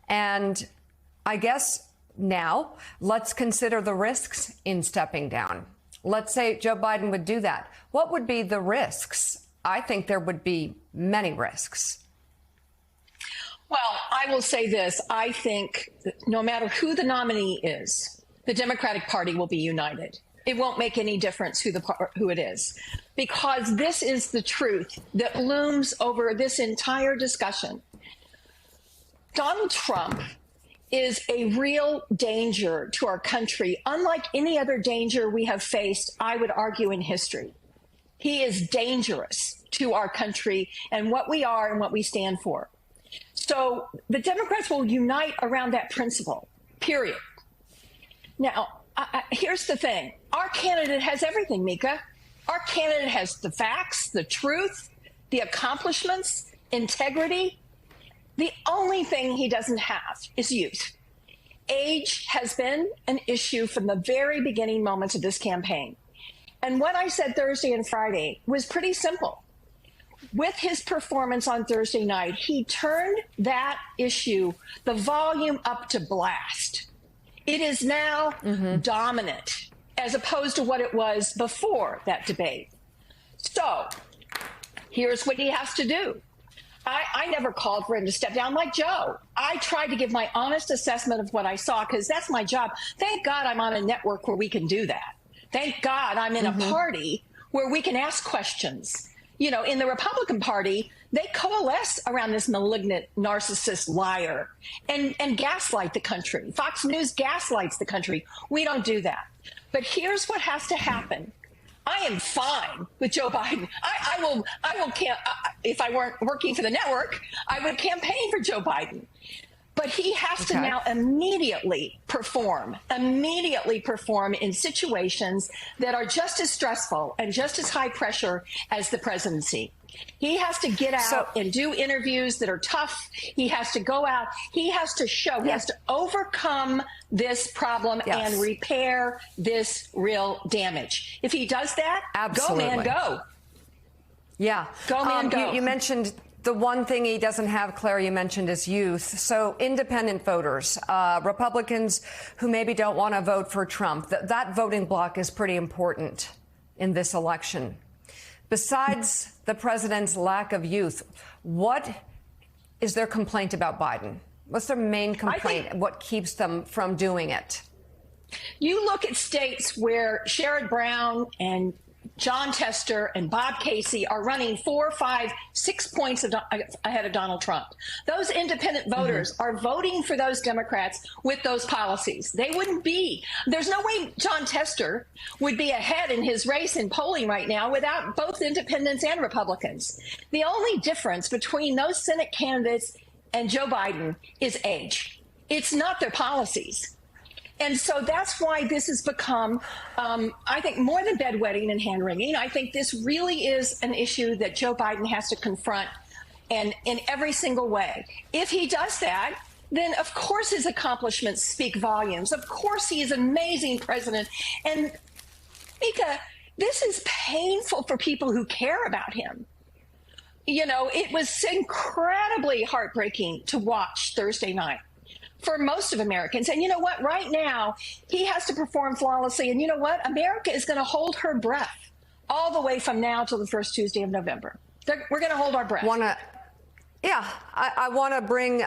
And I guess now let's consider the risks in stepping down. Let's say Joe Biden would do that. What would be the risks? I think there would be many risks. Well, I will say this. I think no matter who the nominee is, the Democratic Party will be united. It won't make any difference who it is, because this is the truth that looms over this entire discussion. Donald Trump is a real danger to our country, unlike any other danger we have faced, I would argue, in history. He is dangerous to our country and what we are and what we stand for. So the Democrats will unite around that principle, period. Now, here's the thing. Our candidate has everything, Mika. Our candidate has the facts, the truth, the accomplishments, integrity. The only thing he doesn't have is youth. Age has been an issue from the very beginning moments of this campaign. And what I said Thursday and Friday was pretty simple. With his performance on Thursday night, he turned that issue, the volume up to blast. It is now dominant, as opposed to what it was before that debate. So here's what he has to do. I never called for him to step down like Joe. I tried to give my honest assessment of what I saw, because that's my job. Thank God I'm on a network where we can do that. Thank God I'm in a party where we can ask questions. You know, in the Republican Party, they coalesce around this malignant narcissist liar and gaslight the country. Fox News gaslights the country. We don't do that. But here's what has to happen. I am fine with Joe Biden. I will if I weren't working for the network, I would campaign for Joe Biden. But he has to now immediately perform in situations that are just as stressful and just as high pressure as the presidency. He has to get out and do interviews that are tough. He has to go out. He has to show. He has to overcome this problem and repair this real damage. If he does that, go, man, go. Yeah. Go, man, go. You mentioned the one thing he doesn't have, Claire, you mentioned, is youth. So independent voters, Republicans who maybe don't want to vote for Trump, that voting bloc is pretty important in this election. Besides the president's lack of youth, what is their complaint about Biden? What's their main complaint? What keeps them from doing it? You look at states where Sherrod Brown and John Tester and Bob Casey are running 4, 5, 6 points ahead of Donald Trump. Those independent voters are voting for those Democrats with those policies. They wouldn't be. There's no way John Tester would be ahead in his race in polling right now without both independents and Republicans. The only difference between those Senate candidates and Joe Biden is age. It's not their policies. And so that's why this has become, I think, more than bedwetting and hand-wringing. I think this really is an issue that Joe Biden has to confront, and in every single way. If he does that, then of course his accomplishments speak volumes. Of course he is an amazing president. And Mika, this is painful for people who care about him. You know, it was incredibly heartbreaking to watch Thursday night for most of Americans. And you know what? Right now, he has to perform flawlessly. And you know what? America is going to hold her breath all the way from now till the first Tuesday of November. We're going to hold our breath. I want to bring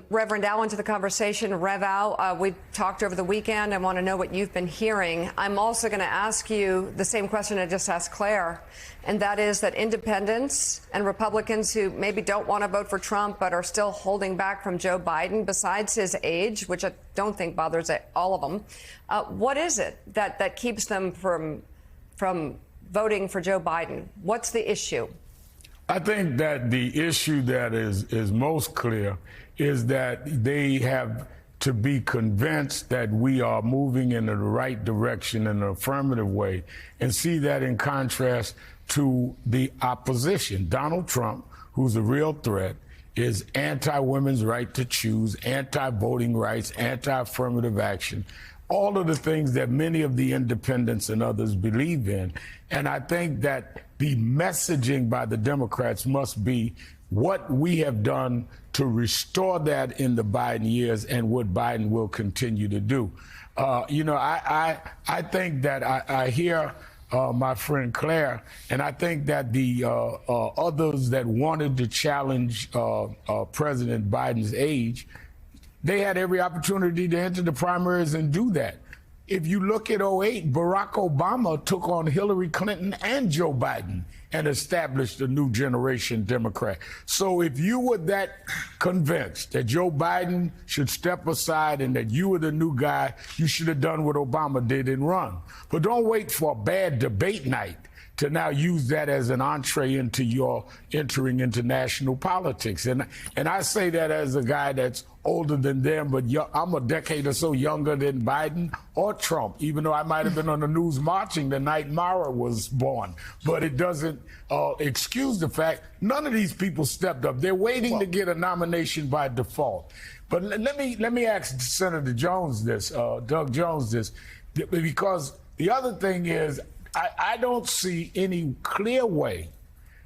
Reverend Al into the conversation. Rev Al, we talked over the weekend. I want to know what you've been hearing. I'm also going to ask you the same question I just asked Claire, and that is that independents and Republicans who maybe don't want to vote for Trump but are still holding back from Joe Biden, besides his age, which I don't think bothers all of them, what is it that keeps them from voting for Joe Biden? What's the issue? I think that the issue that is most clear is that they have to be convinced that we are moving in the right direction in an affirmative way, and see that in contrast to the opposition. Donald Trump, who's a real threat, is anti-women's right to choose, anti-voting rights, anti-affirmative action, all of the things that many of the independents and others believe in. And I think that the messaging by the Democrats must be what we have done to restore that in the Biden years and what Biden will continue to do. I think that I hear my friend Claire, and I think that the others that wanted to challenge President Biden's age, they had every opportunity to enter the primaries and do that. If you look at 2008, Barack Obama took on Hillary Clinton and Joe Biden and established a new generation Democrat. So if you were that convinced that Joe Biden should step aside and that you were the new guy, you should have done what Obama did and run. But don't wait for a bad debate night to now use that as an entree into your entering into national politics. And I say that as a guy that's older than them, but I'm a decade or so younger than Biden or Trump, even though I might have been on the news marching the night Mara was born. But it doesn't excuse the fact none of these people stepped up. They're waiting to get a nomination by default. But let me ask Senator Jones this, Doug Jones this, because the other thing is, I don't see any clear way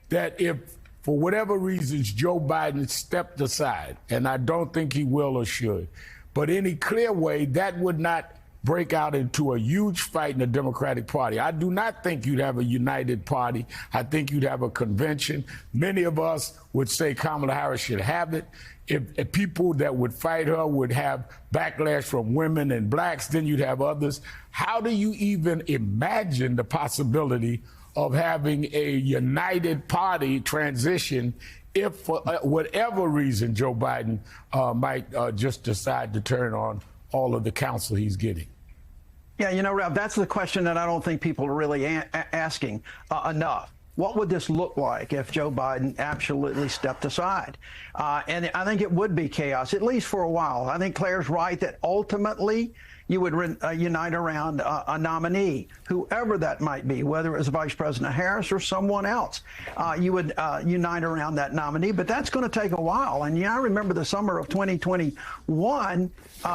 that if, for whatever reasons, Joe Biden stepped aside, and I don't think he will or should, but any clear way that would not break out into a huge fight in the Democratic Party. I do not think you'd have a united party. I think you'd have a convention. Many of us would say Kamala Harris should have it. If people that would fight her would have backlash from women and blacks, then you'd have others. How do you even imagine the possibility of having a united party transition if, for whatever reason, Joe Biden might just decide to turn on all of the counsel he's getting? Yeah, Rev, that's the question that I don't think people are really asking enough. What would this look like if Joe Biden absolutely stepped aside? And I think it would be chaos, at least for a while. I think Claire's right that ultimately you would unite around a nominee, whoever that might be, whether it was Vice President Harris or someone else. You would unite around that nominee, but that's going to take a while. And I remember the summer of 2021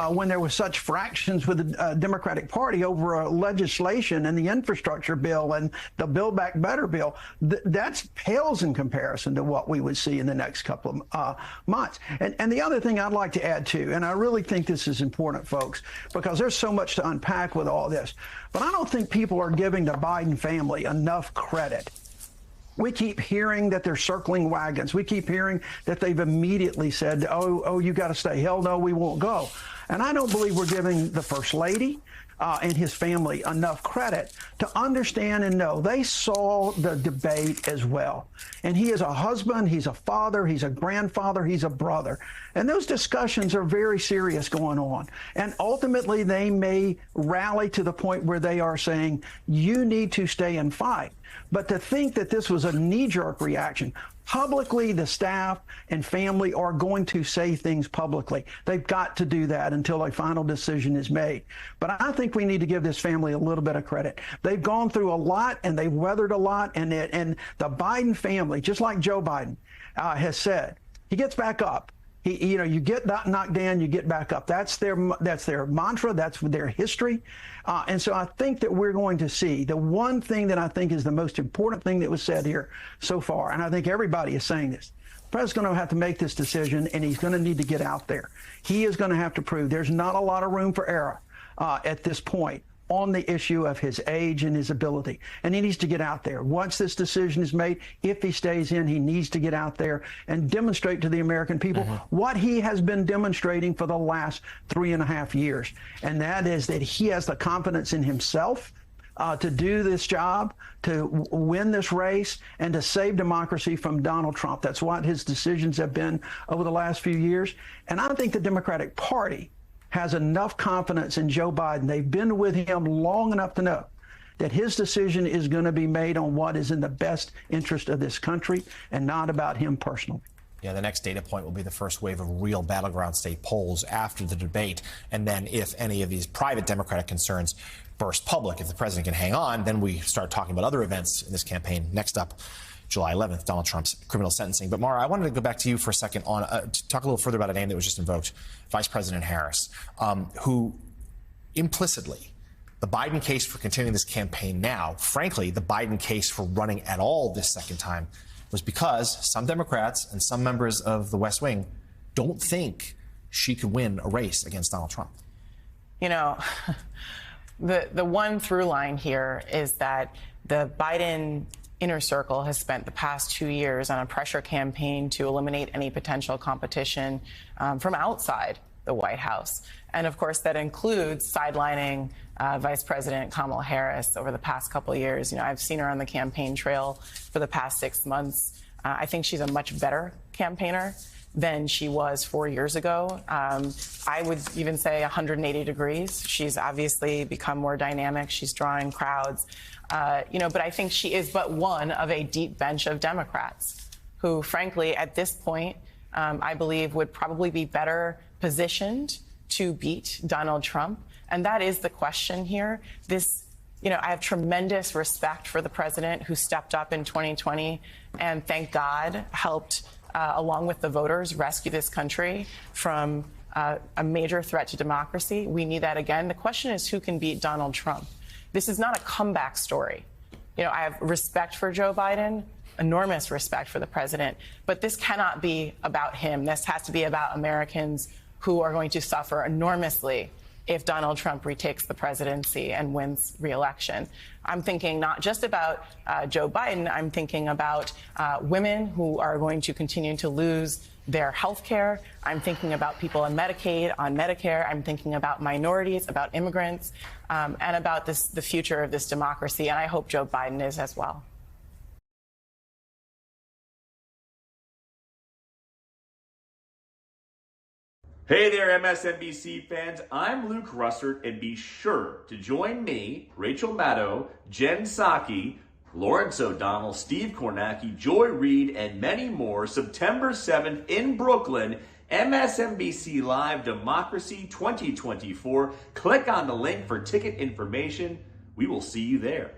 when there was such fractions with the Democratic Party over legislation and the infrastructure bill and the Build Back Better bill. That pales in comparison to what we would see in the next couple of months. And the other thing I'd like to add too, and I really think this is important, folks, because there's so much to unpack with all this, but I don't think people are giving the Biden family enough credit. We keep hearing that they're circling wagons. We keep hearing that they've immediately said, oh, you got to stay. Hell no, we won't go. And I don't believe we're giving the First Lady and his family enough credit to understand and know they saw the debate as well. And he is a husband, he's a father, he's a grandfather, he's a brother. And those discussions are very serious going on. And ultimately, they may rally to the point where they are saying, you need to stay and fight. But to think that this was a knee-jerk reaction, publicly, the staff and family are going to say things publicly. They've got to do that until a final decision is made. But I think we need to give this family a little bit of credit. They've gone through a lot and they've weathered a lot. And the Biden family, just like Joe Biden has said, he gets back up. You get knocked down, you get back up. That's their mantra. That's their history. And so I think that we're going to see the one thing that I think is the most important thing that was said here so far, and I think everybody is saying this. The president's going to have to make this decision, and he's going to need to get out there. He is going to have to prove there's not a lot of room for error at this point on the issue of his age and his ability. And he needs to get out there. Once this decision is made, if he stays in, he needs to get out there and demonstrate to the American people what he has been demonstrating for the last 3.5 years. And that is that he has the confidence in himself to do this job, to win this race, and to save democracy from Donald Trump. That's what his decisions have been over the last few years. And I think the Democratic Party has enough confidence in Joe Biden. They've been with him long enough to know that his decision is going to be made on what is in the best interest of this country and not about him personally. Yeah, the next data point will be the first wave of real battleground state polls after the debate. And then if any of these private Democratic concerns burst public, if the president can hang on, then we start talking about other events in this campaign. Next up, July 11th, Donald Trump's criminal sentencing. But Mara, I wanted to go back to you for a second on to talk a little further about a name that was just invoked, Vice President Harris, who implicitly, the Biden case for continuing this campaign now, frankly, the Biden case for running at all this second time, was because some Democrats and some members of the West Wing don't think she could win a race against Donald Trump. You know, the one through line here is that the Biden inner circle has spent the past 2 years on a pressure campaign to eliminate any potential competition from outside the White House. And of course, that includes sidelining Vice President Kamala Harris over the past couple of years. You know, I've seen her on the campaign trail for the past 6 months. I think she's a much better campaigner than she was 4 years ago. I would even say 180 degrees. She's obviously become more dynamic. She's drawing crowds. You know, but I think she is but one of a deep bench of Democrats who, frankly, at this point, I believe would probably be better positioned to beat Donald Trump. And that is the question here. You know, I have tremendous respect for the president who stepped up in 2020 and, thank God, helped, along with the voters, rescue this country from a major threat to democracy. We need that again. The question is who can beat Donald Trump? This is not a comeback story. You know, I have respect for Joe Biden, enormous respect for the president, but this cannot be about him. This has to be about Americans who are going to suffer enormously if Donald Trump retakes the presidency and wins re-election. I'm thinking not just about Joe Biden, I'm thinking about women who are going to continue to lose their health care. I'm thinking about people on Medicaid, on Medicare. I'm thinking about minorities, about immigrants, and about the future of this democracy. And I hope Joe Biden is as well. Hey there, MSNBC fans. I'm Luke Russert, and be sure to join me, Rachel Maddow, Jen Psaki, Lawrence O'Donnell, Steve Kornacki, Joy Reid, and many more September 7th in Brooklyn, MSNBC Live Democracy 2024. Click on the link for ticket information. We will see you there.